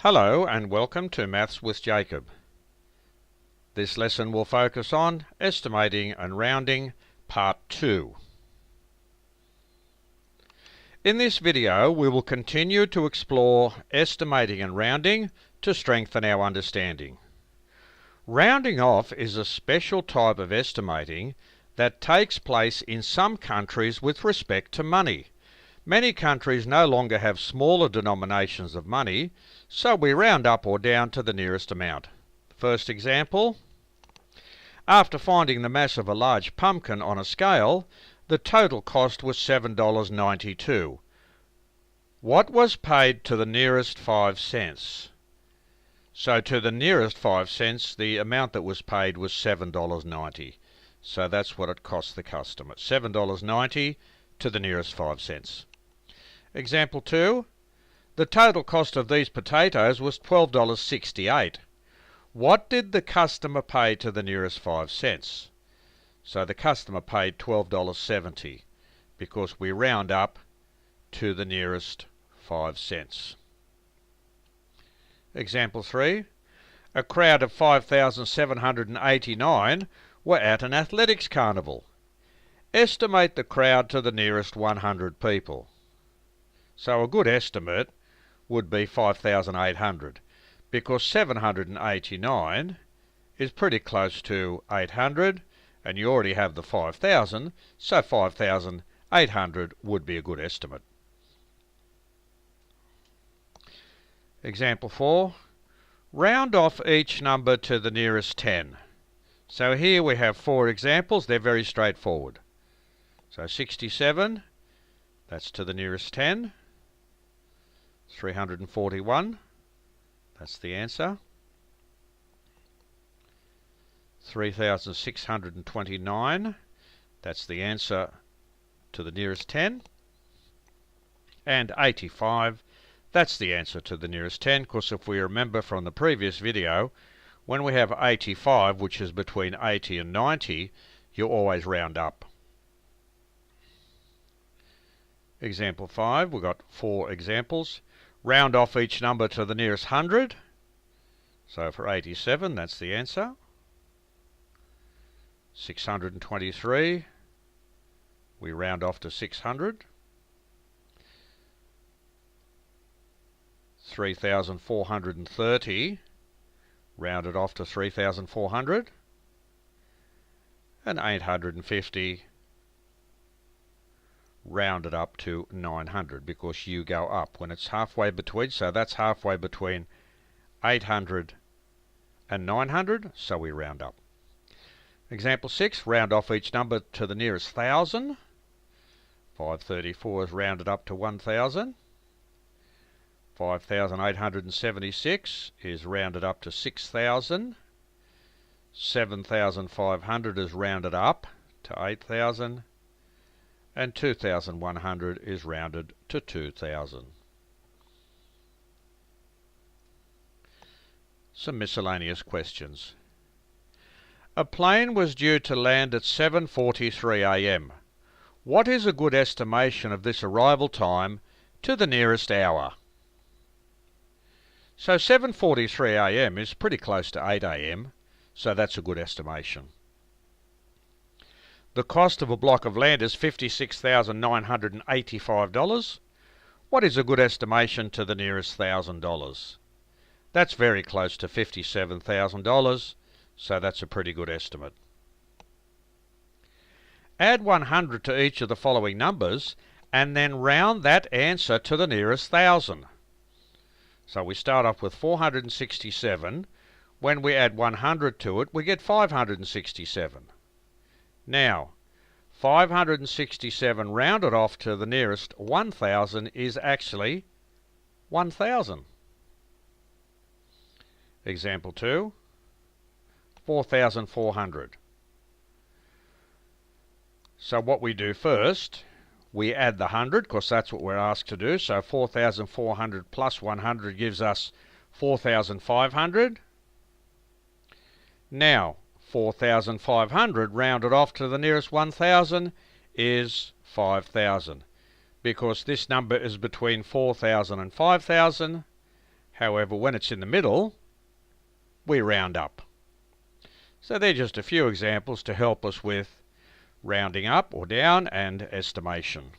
Hello and welcome to Maths with Jacob. This lesson will focus on estimating and rounding, part 2. In this video we will continue to explore estimating and rounding to strengthen our understanding. Rounding off is a special type of estimating that takes place in some countries with respect to money. Many countries no longer have smaller denominations of money, so we round up or down to the nearest amount. First example. After finding the mass of a large pumpkin on a scale, the total cost was $7.92. What was paid to the nearest 5 cents? So to the nearest 5 cents, the amount that was paid was $7.90. So that's what it cost the customer, $7.90 to the nearest 5 cents. Example 2. The total cost of these potatoes was $12.68. What did the customer pay to the nearest 5 cents? So the customer paid $12.70 because we round up to the nearest 5 cents. Example 3. A crowd of 5,789 were at an athletics carnival. Estimate the crowd to the nearest 100 people. So a good estimate would be 5,800 because 789 is pretty close to 800 and you already have the 5,000, so 5,800 would be a good estimate. Example 4. Round off each number to the nearest 10. So here we have 4 examples, they're very straightforward. So 67, that's to the nearest 10. 341, that's the answer. 3,629, that's the answer to the nearest 10. And 85, that's the answer to the nearest 10, because if we remember from the previous video, when we have 85, which is between 80 and 90, you always round up. Example 5, we've got 4 examples. Round off each number to the nearest 100. So for 87, that's the answer. 623, we round off to 600. 3,430, rounded off to 3,400. And 850, rounded up to 900 because you go up when it's halfway between, so that's halfway between 800 and 900, so we round up. Example 6, round off each number to the nearest 1,000. 534 is rounded up to 1,000. 5,876 is rounded up to 6,000. 7,500 is rounded up to 8,000. And 2,100 is rounded to 2,000. Some miscellaneous questions. A plane was due to land at 7:43 a.m. What is a good estimation of this arrival time to the nearest hour? So 7:43 a.m. is pretty close to 8 a.m., so that's a good estimation. The cost of a block of land is $56,985. What is a good estimation to the nearest $1,000? That's very close to $57,000, so that's a pretty good estimate. Add 100 to each of the following numbers and then round that answer to the nearest 1,000. So we start off with 467. When we add 100 to it, we get 567. Now, 567 rounded off to the nearest 1,000 is actually 1,000. Example 2, 4,400. So what we do first, we add the 100, because that's what we're asked to do. So 4,400 plus 100 gives us 4,500. Now, 4,500 rounded off to the nearest 1,000 is 5,000. Because this number is between 4,000 and 5,000, However, when it's in the middle, we round up. So they're just a few examples to help us with rounding up or down and estimation.